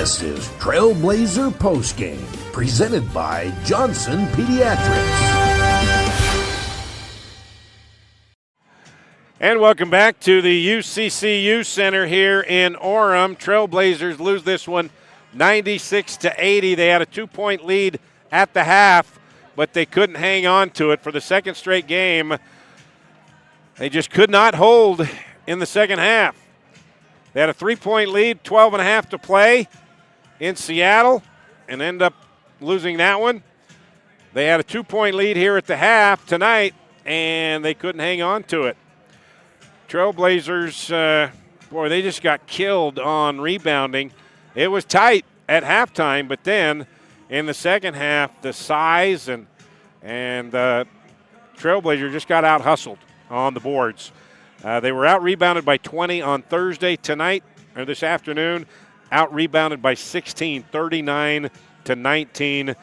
This is Trailblazer Postgame, presented by Johnson Pediatrics. And welcome back to the UCCU Center here in Orem. Trailblazers lose this one 96-80. They had a 2-point lead at the half, but they couldn't hang on to it for the second straight game. They just could not hold in the second half. They had a 3-point lead, 12.5 to play in Seattle, and end up losing that one. They had a 2-point lead here at the half tonight, and they couldn't hang on to it. Trailblazers, boy, they just got killed on rebounding. It was tight at halftime, but then in the second half, the size and Trailblazer just got out-hustled on the boards. They were out-rebounded by 20 on Thursday. Tonight, or this afternoon, out-rebounded by 16, 39-19.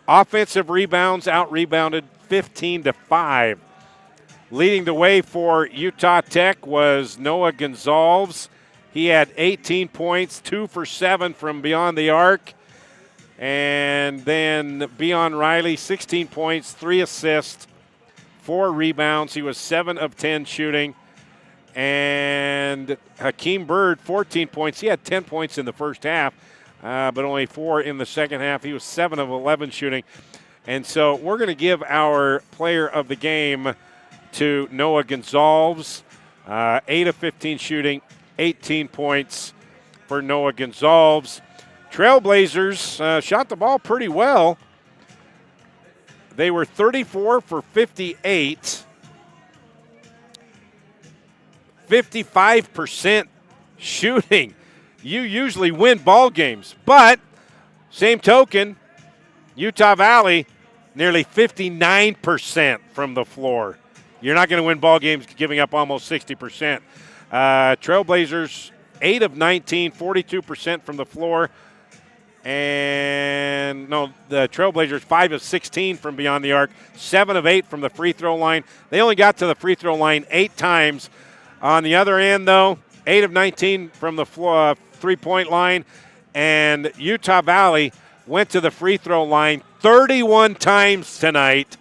Offensive rebounds out-rebounded 15-5. Leading the way for Utah Tech was Noah Gonzalez. He had 18 points, 2 for 7 from beyond the arc. And then Beon Riley, 16 points, 3 assists, 4 rebounds. He was 7 of 10 shooting. And Hakeem Bird, 14 points. He had 10 points in the first half, but only 4 in the second half. He was 7 of 11 shooting. And so we're going to give our player of the game to Noah Gonzalez. 8 of 15 shooting, 18 points for Noah Gonzalez. Trailblazers shot the ball pretty well. They were 34 for 58. 55% shooting. You usually win ball games, but same token, Utah Valley, nearly 59% from the floor. You're not going to win ball games giving up almost 60%. Trailblazers, 8 of 19, 42% from the floor. And no, the Trailblazers, 5 of 16 from beyond the arc, 7 of 8 from the free throw line. They only got to the free throw line 8 times. On the other end, though, 8 of 19 from the floor, three-point line. And Utah Valley went to the free throw line 31 times tonight.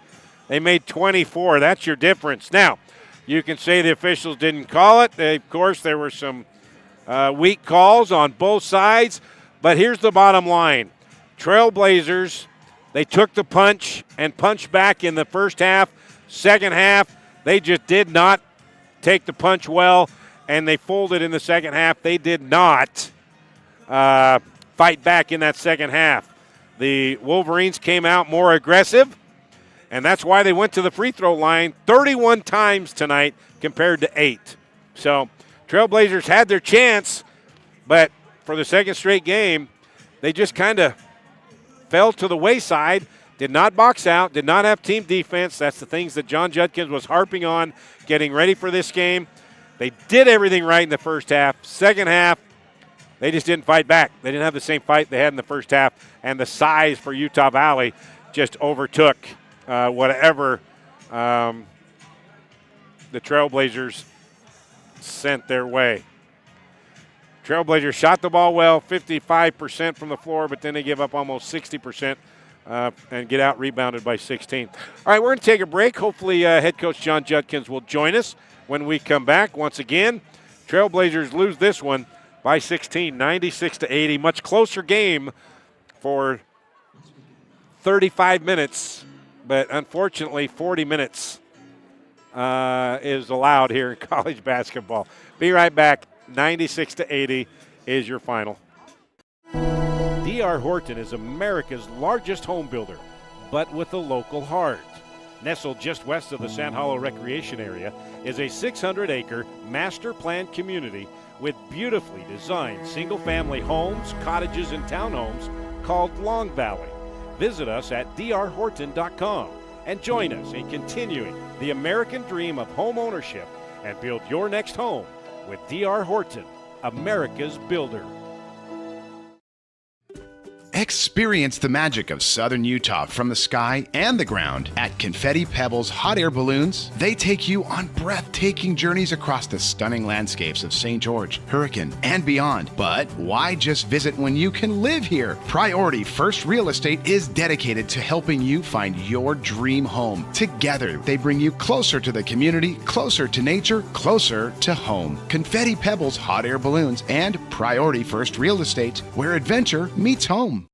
They made 24. That's your difference. Now, you can say the officials didn't call it. Of course, there were some weak calls on both sides. But here's the bottom line. Trailblazers, they took the punch and punched back in the first half. Second half, they just did not take the punch well, and they folded in the second half. They did not fight back in that second half. The Wolverines came out more aggressive, and that's why they went to the free throw line 31 times tonight compared to 8. So Trailblazers had their chance, but for the second straight game, they just kind of fell to the wayside, did not box out, did not have team defense. That's the things that John Judkins was harping on getting ready for this game. They did everything right in the first half. Second half, they just didn't fight back. They didn't have the same fight they had in the first half, and the size for Utah Valley just overtook whatever the Trailblazers sent their way. Trailblazers shot the ball well, 55% from the floor, but then they give up almost 60% and get out rebounded by 16. All right, we're going to take a break. Hopefully head coach John Judkins will join us when we come back. Once again, Trailblazers lose this one by 16, 96-80. Much closer game for 35 minutes, but unfortunately 40 minutes is allowed here in college basketball. Be right back. 96-80 is your final. D.R. Horton is America's largest home builder, but with a local heart. Nestled just west of the Sand Hollow Recreation Area is a 600-acre master planned community with beautifully designed single-family homes, cottages, and townhomes called Long Valley. Visit us at drhorton.com and join us in continuing the American dream of home ownership and build your next home with D.R. Horton, America's builder. Experience the magic of Southern Utah from the sky and the ground at Confetti Pebbles Hot Air Balloons. They take you on breathtaking journeys across the stunning landscapes of St. George, Hurricane, and beyond. But why just visit when you can live here? Priority First Real Estate is dedicated to helping you find your dream home. Together, they bring you closer to the community, closer to nature, closer to home. Confetti Pebbles Hot Air Balloons and Priority First Real Estate, where adventure meets home.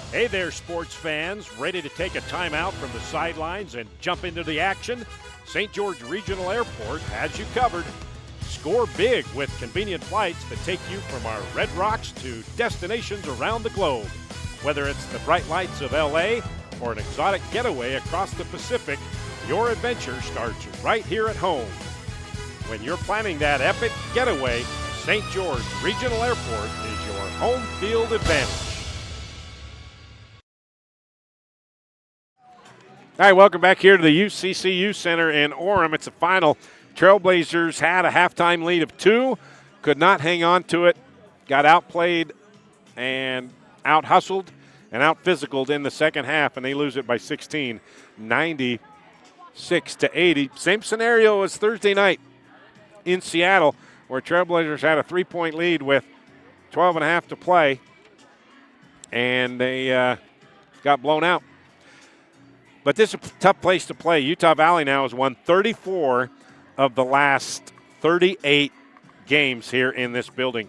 Hey there, sports fans. Ready to take a timeout from the sidelines and jump into the action? St. George Regional Airport has you covered. Score big with convenient flights that take you from our Red Rocks to destinations around the globe. Whether it's the bright lights of LA or an exotic getaway across the Pacific, your adventure starts right here at home. When you're planning that epic getaway, St. George Regional Airport is your home field advantage. All right, welcome back here to the UCCU Center in Orem. It's a final. Trailblazers had a halftime lead of 2, could not hang on to it, got outplayed and out-hustled and out-physicaled in the second half, and they lose it by 16, 96-80. Same scenario as Thursday night in Seattle, where Trailblazers had a 3-point lead with 12 and a half to play, and they got blown out. But this is a tough place to play. Utah Valley now has won 34 of the last 38 games here in this building.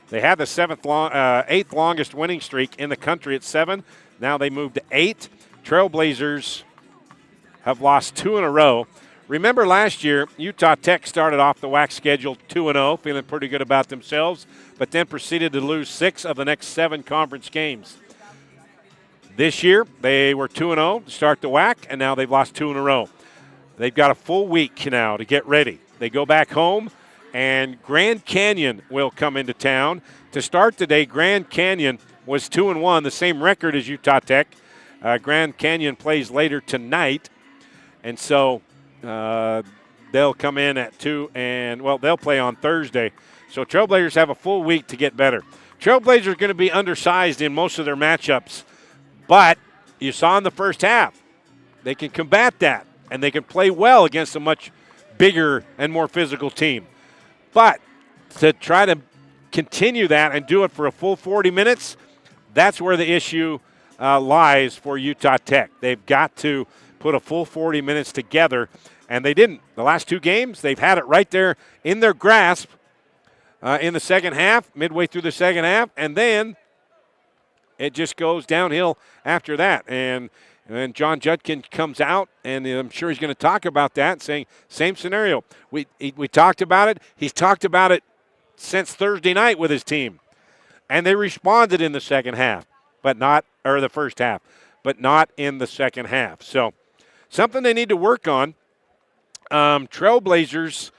They had the eighth longest winning streak in the country at 7. Now they moved to 8. Trailblazers have lost 2 in a row. Remember last year, Utah Tech started off the WAC schedule 2-0, feeling pretty good about themselves, but then proceeded to lose 6 of the next 7 conference games. This year, they were 2-0 to start the WAC, and now they've lost 2 in a row. They've got a full week now to get ready. They go back home, and Grand Canyon will come into town. To start today, Grand Canyon was 2-1, the same record as Utah Tech. Grand Canyon plays later tonight, and so they'll come in at 2, and, well, they'll play on Thursday. So Trailblazers have a full week to get better. Trailblazers are going to be undersized in most of their matchups. But you saw in the first half, they can combat that, and they can play well against a much bigger and more physical team. But to try to continue that and do it for a full 40 minutes, that's where the issue lies for Utah Tech. They've got to put a full 40 minutes together, and they didn't. The last 2 games, they've had it right there in their grasp in the second half, midway through the second half, and then it just goes downhill after that. And John Judkins comes out, and I'm sure he's going to talk about that, saying, same scenario. We talked about it. He's talked about it since Thursday night with his team. And they responded in the second half, the first half, but not in the second half. So something they need to work on. Trailblazers,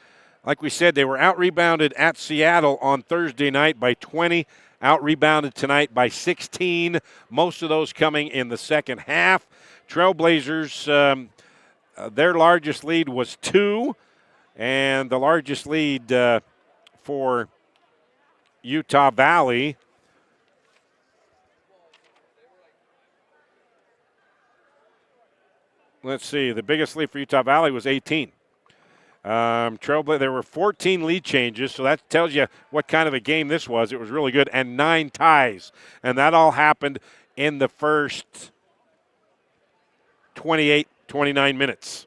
like we said, they were out-rebounded at Seattle on Thursday night by 20. Out-rebounded tonight by 16, most of those coming in the second half. Trailblazers, their largest lead was 2, and the largest lead for Utah Valley the biggest lead for Utah Valley was 18. There were 14 lead changes, so that tells you what kind of a game this was. It was really good, and 9 ties. And that all happened in the first 28, 29 minutes.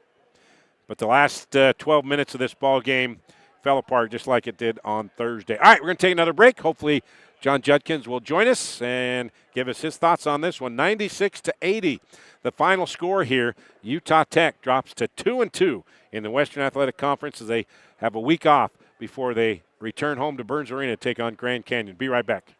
But the last 12 minutes of this ball game fell apart just like it did on Thursday. All right, we're going to take another break. Hopefully John Judkins will join us and give us his thoughts on this one. 96-80, the final score here. Utah Tech drops to 2-2 in the Western Athletic Conference as they have a week off before they return home to Burns Arena to take on Grand Canyon. Be right back.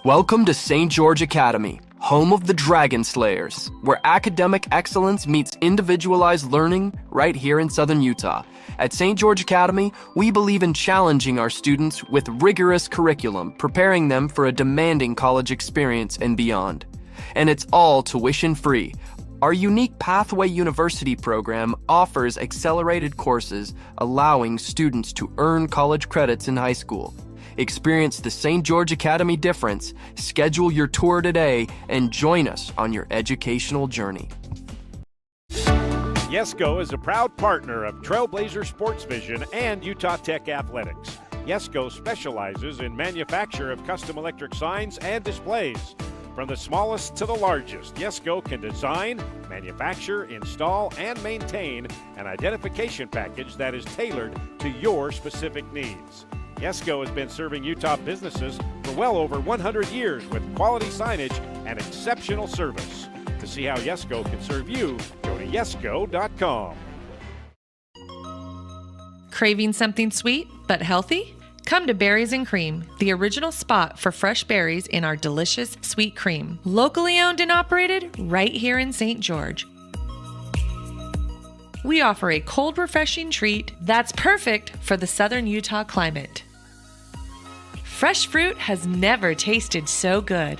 Welcome to St. George Academy, home of the Dragon Slayers, where academic excellence meets individualized learning right here in Southern Utah. At St. George Academy, we believe in challenging our students with rigorous curriculum, preparing them for a demanding college experience and beyond. And it's all tuition free. Our unique Pathway University program offers accelerated courses allowing students to earn college credits in high school. Experience the St. George Academy difference. Schedule your tour today and join us on your educational journey. Yesco is a proud partner of Trailblazer Sports Vision and Utah Tech Athletics. Yesco specializes in manufacture of custom electric signs and displays. From the smallest to the largest, Yesco can design, manufacture, install, and maintain an identification package that is tailored to your specific needs. Yesco has been serving Utah businesses for well over 100 years with quality signage and exceptional service. To see how Yesco can serve you, go to yesco.com. Craving something sweet but healthy? Come to Berries and Cream, the original spot for fresh berries in our delicious sweet cream. Locally owned and operated right here in St. George. We offer a cold, refreshing treat that's perfect for the southern Utah climate. Fresh fruit has never tasted so good.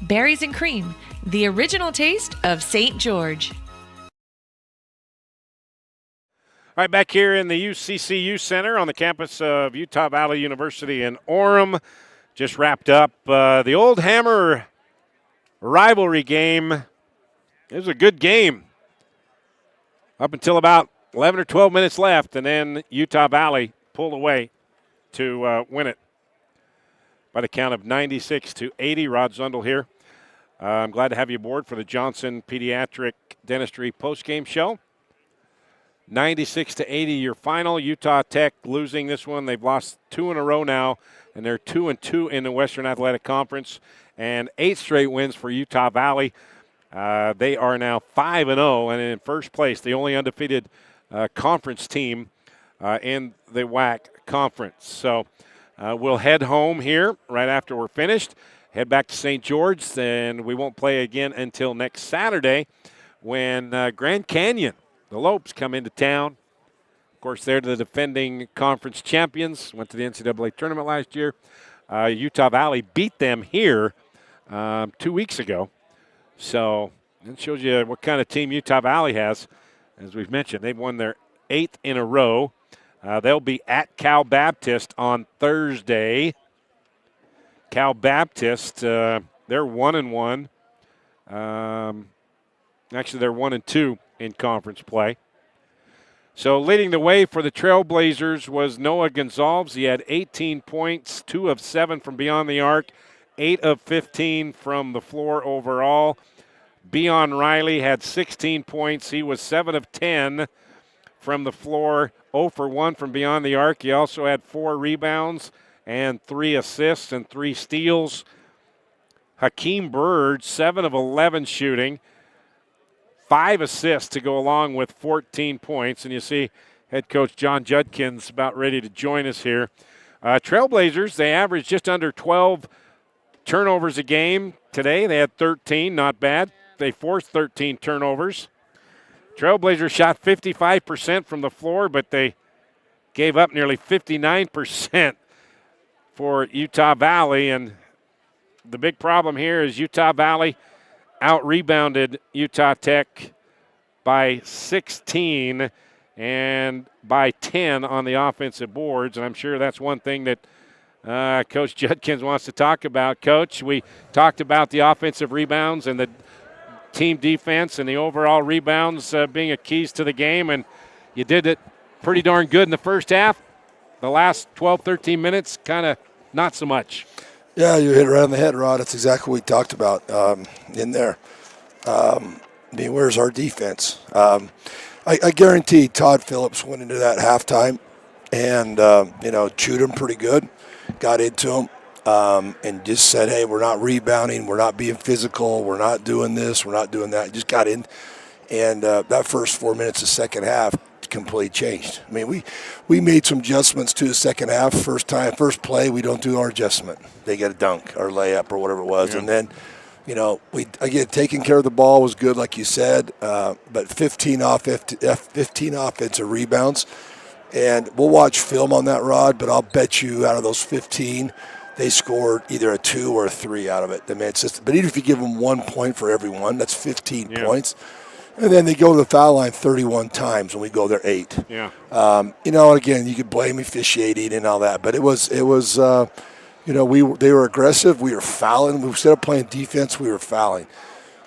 Berries and Cream, the original taste of St. George. All right, back here in the UCCU Center on the campus of Utah Valley University in Orem. Just wrapped up the Old Hammer rivalry game. It was a good game up until about 11 or 12 minutes left, and then Utah Valley pulled away to win it by the count of 96-80. Rod Zundel here. I'm glad to have you aboard for the Johnson Pediatric Dentistry postgame show. 96-80 your final. Utah Tech losing this one. They've lost 2 in a row now, and they're 2-2 in the Western Athletic Conference, and 8 straight wins for Utah Valley. They are now 5-0 and in first place, the only undefeated conference team in the WAC conference. So we'll head home here right after we're finished, head back to St. George, and we won't play again until next Saturday when Grand Canyon, the Lopes, come into town. Of course, they're the defending conference champions, went to the NCAA tournament last year. Utah Valley beat them here 2 weeks ago. So it shows you what kind of team Utah Valley has. As we've mentioned, they've won their 8th in a row. They'll be at Cal Baptist on Thursday. Cal Baptist, they're 1-1. Actually, they're 1-2 in conference play. So leading the way for the Trailblazers was Noah Gonzalez. He had 18 points, 2 of 7 from beyond the arc, 8 of 15 from the floor overall. Beon Riley had 16 points. He was 7 of 10 from the floor, 0 for 1 from beyond the arc. He also had 4 rebounds and 3 assists and 3 steals. Hakeem Bird, 7 of 11 shooting, 5 assists to go along with 14 points. And you see head coach John Judkins about ready to join us here. Trailblazers, they averaged just under 12 turnovers a game. Today they had 13, not bad. They forced 13 turnovers. Trailblazers shot 55% from the floor, but they gave up nearly 59% for Utah Valley. And the big problem here is Utah Valley out-rebounded Utah Tech by 16 and by 10 on the offensive boards. And I'm sure that's one thing that Coach Judkins wants to talk about. Coach, we talked about the offensive rebounds and the team defense and the overall rebounds being a keys to the game, and you did it pretty darn good in the first half. The last 12, 13 minutes, kind of not so much. Yeah, you hit it right on the head, Rod. That's exactly what we talked about in there. I mean, where's our defense? I guarantee Todd Phillips went into that halftime and, chewed him pretty good, got into him, and just said, hey, we're not rebounding, we're not being physical, we're not doing this, we're not doing that. Just got in. And that first 4 minutes of second half completely changed. I mean, we made some adjustments to the second half. First play, we don't do our adjustment. They get a dunk or layup or whatever it was. Yeah. And then, taking care of the ball was good, like you said, but 15 offensive rebounds. And we'll watch film on that, Rod, but I'll bet you out of those 15, they scored either a 2 or a 3 out of it. I mean, but even if you give them 1 point for every one, that's 15 points. And then they go to the foul line 31 times, and we go there 8. Yeah. Again, you could blame officiating and all that, but it was they were aggressive. We were fouling. Instead of playing defense, we were fouling.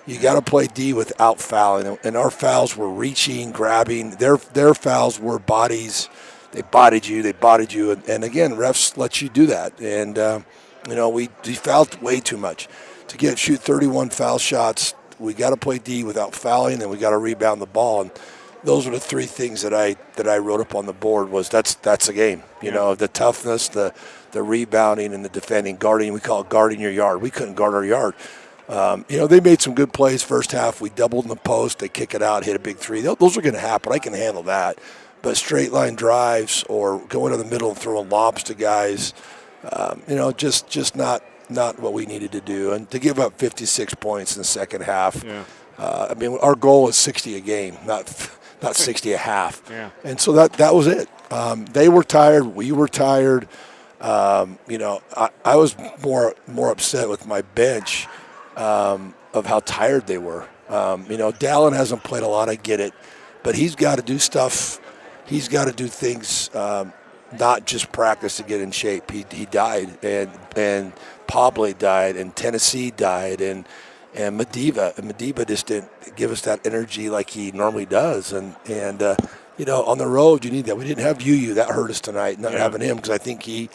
You got to play D without fouling, and our fouls were reaching, grabbing. Their fouls were bodies. They bodied you, and again, refs let you do that. And we fouled way too much. To shoot 31 foul shots, we got to play D without fouling, and we got to rebound the ball. And those are the 3 things that I wrote up on the board. Was that's a game. The toughness, the rebounding, and the defending, guarding. We call it guarding your yard. We couldn't guard our yard. They made some good plays first half. We doubled in the post. They kick it out, hit a big 3. Those are going to happen. I can handle that. But straight line drives or going to the middle and throwing lobs to guys, just not what we needed to do. And to give up 56 points in the second half, our goal is 60 a game, not 60 a half. Yeah. And so that was it. They were tired. We were tired. I was more upset with my bench of how tired they were. Dallin hasn't played a lot. I get it, but he's got to do stuff. He's got to do things, not just practice to get in shape. He died, and Pablo died, and Tennessee died, and Madiba. And Madiba just didn't give us that energy like he normally does. And on the road, you need that. We didn't have Yu. That hurt us tonight, not having him, because I think he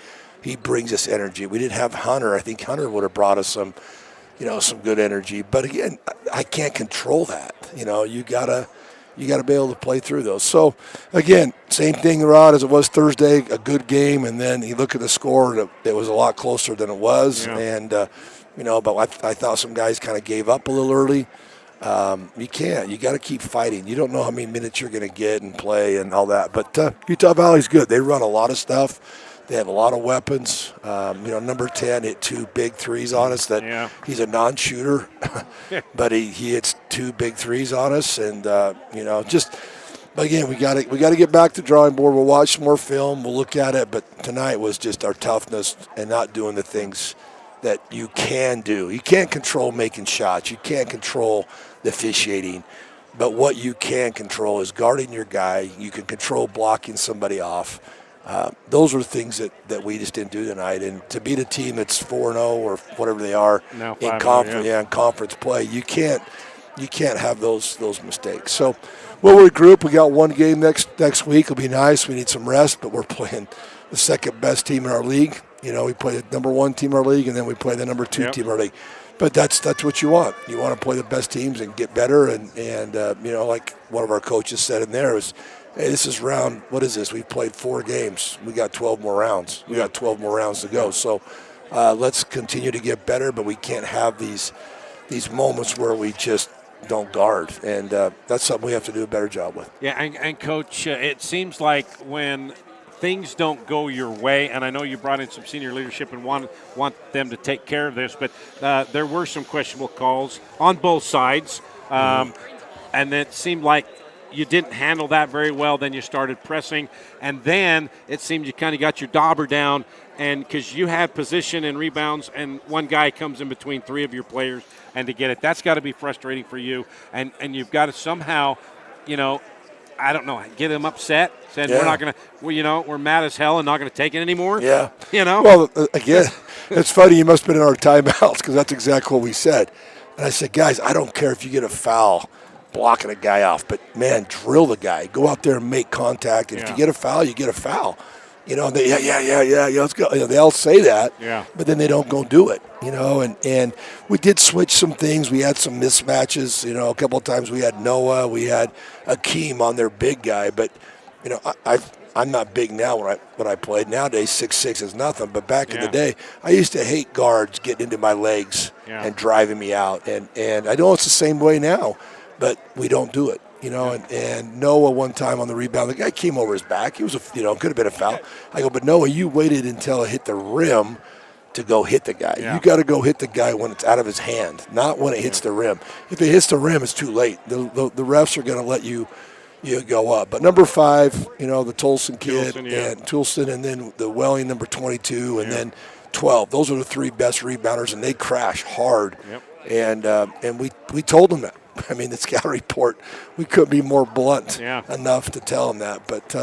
brings us energy. We didn't have Hunter. I think Hunter would have brought us some good energy. But again, I can't control that. You got to be able to play through those. So, again, same thing, Rod, as it was Thursday, a good game, and then you look at the score, it was a lot closer than it was. Yeah. And, but I thought some guys kind of gave up a little early. You can't. You got to keep fighting. You don't know how many minutes you're going to get and play and all that. But Utah Valley's good. They run a lot of stuff. They have a lot of weapons. Number 10 hit 2 big 3s on us. He's a non-shooter, but he hits 2 big 3s on us. And again, we got to get back to the drawing board. We'll watch some more film. We'll look at it. But tonight was just our toughness and not doing the things that you can do. You can't control making shots. You can't control the officiating. But what you can control is guarding your guy. You can control blocking somebody off. Those are things that we just didn't do tonight. And to beat a team that's 4-0 or whatever they are in conference play, you can't have those mistakes. So we'll regroup. We got one game next week. It'll be nice. We need some rest, but we're playing the second best team in our league. We play the number 1 team in our league, and then we play the number 2 team in our league. But that's what you want. You want to play the best teams and get better. And like one of our coaches said in there is, hey, this is round, what is this? We've played 4 games. We got 12 more rounds. We got 12 more rounds to go. So let's continue to get better, but we can't have these moments where we just don't guard. And that's something we have to do a better job with. Yeah, and Coach, it seems like when things don't go your way, and I know you brought in some senior leadership and want them to take care of this, but there were some questionable calls on both sides, and it seemed like you didn't handle that very well. Then you started pressing, and then it seemed you kind of got your dauber down, and because you had position and rebounds, and one guy comes in between 3 of your players, and to get it, that's got to be frustrating for you, and you've got to somehow, I don't know, get them upset, said we're not going to, we're mad as hell and not going to take it anymore. Yeah. Well, again, it's funny, you must have been in our timeouts, because that's exactly what we said. And I said, guys, I don't care if you get a foul blocking a guy off, but man, drill the guy. Go out there and make contact. And if you get a foul, you get a foul. Let's go. They all say that, but then they don't go do it. And we did switch some things. We had some mismatches. A couple of times we had Noah, we had Akeem on their big guy, but I'm not big now when I played. Nowadays 6'6" is nothing, but back in the day, I used to hate guards getting into my legs and driving me out. And I know it's the same way now, but we don't do it. And Noah one time on the rebound, the guy came over his back. He was could have been a foul. I go, but Noah, you waited until it hit the rim to go hit the guy. You got to go hit the guy when it's out of his hand, not when it hits the rim. If it hits the rim, it's too late. The refs are going to let you go up. But number 5, the Tolson kid, and Toulson, and then the Welling number 22, and then 12. Those are the 3 best rebounders, and they crash hard. And we told them that. I mean, the scouting report, we couldn't be more blunt Yeah. enough to tell them that. But,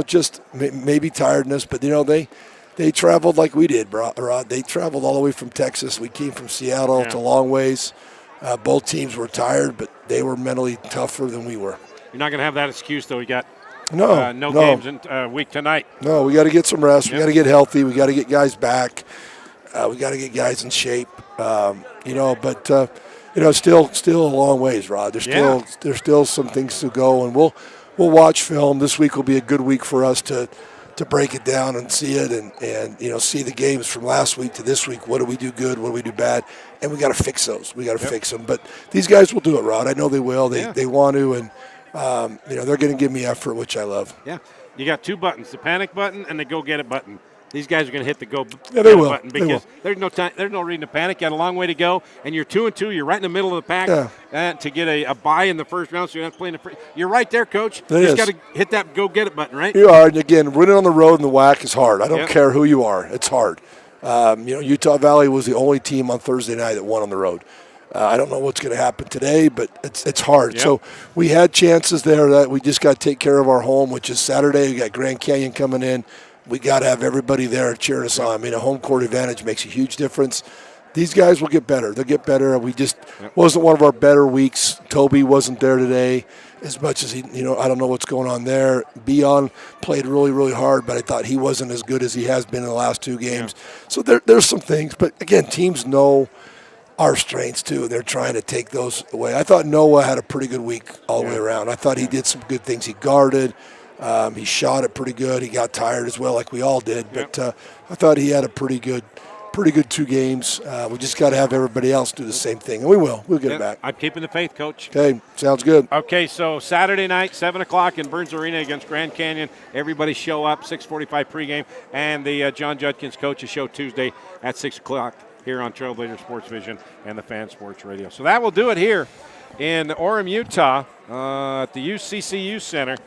just maybe tiredness. But, they traveled like we did, Rod. They traveled all the way from Texas. We came from Seattle. Yeah. It's a long ways. Both teams were tired, but they were mentally tougher than we were. You're not going to have that excuse, though. You got No games in week tonight. No, we got to get some rest. Yep. We got to get healthy. We got to get guys back. We got to get guys in shape. Still a long ways, Rod. There's still some things to go, and we'll watch film. This week will be a good week for us to break it down and see it, and see the games from last week to this week. What do we do good? What do we do bad? And we got to fix those. We got to fix them. But these guys will do it, Rod. I know they will. They want to, and they're going to give me effort, which I love. Yeah, you got 2 buttons: the panic button and the go get it button. These guys are going to hit the go get they it will. button They because will. there's no time. There's no reason to panic. You got a long way to go, and you're 2-2. You're right in the middle of the pack to get a bye in the first round. So you're not playing You're right there, Coach. You just got to hit that go get it button, right? You are, and again, winning on the road in the WAC is hard. I don't care who you are; it's hard. Utah Valley was the only team on Thursday night that won on the road. I don't know what's going to happen today, but it's hard. Yep. So we had chances there that we just got to take care of our home, which is Saturday. We got Grand Canyon coming in. We got to have everybody there cheering us on. I mean, a home court advantage makes a huge difference. These guys will get better. They'll get better. We just wasn't one of our better weeks. Toby wasn't there today as much as he, I don't know what's going on there. Beon played really, really hard, but I thought he wasn't as good as he has been in the last 2 games. Yeah. So there's some things. But, again, teams know our strengths, too. They're trying to take those away. I thought Noah had a pretty good week all the way around. I thought he did some good things. He guarded. He shot it pretty good. He got tired as well, like we all did. But I thought he had a pretty good 2 games. We just got to have everybody else do the same thing, and we will. We'll get it back. I'm keeping the faith, Coach. Okay, sounds good. Okay, so Saturday night, 7 o'clock in Burns Arena against Grand Canyon. Everybody show up, 6:45 pregame, and the John Judkins Coaches Show Tuesday at 6 o'clock here on Trailblazer Sports Vision and the Fan Sports Radio. So that will do it here in Orem, Utah at the UCCU Center.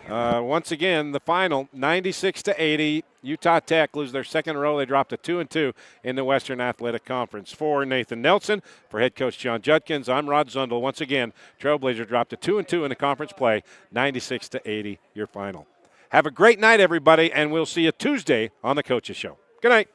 Once again, the final, 96-80. Utah Tech lose their second in a row. They dropped to 2-2 in the Western Athletic Conference. For Nathan Nelson, for head coach John Judkins, I'm Rod Zundel. Once again, Trailblazers dropped to 2-2 in the conference play, 96-80, your final. Have a great night, everybody, and we'll see you Tuesday on the Coaches Show. Good night.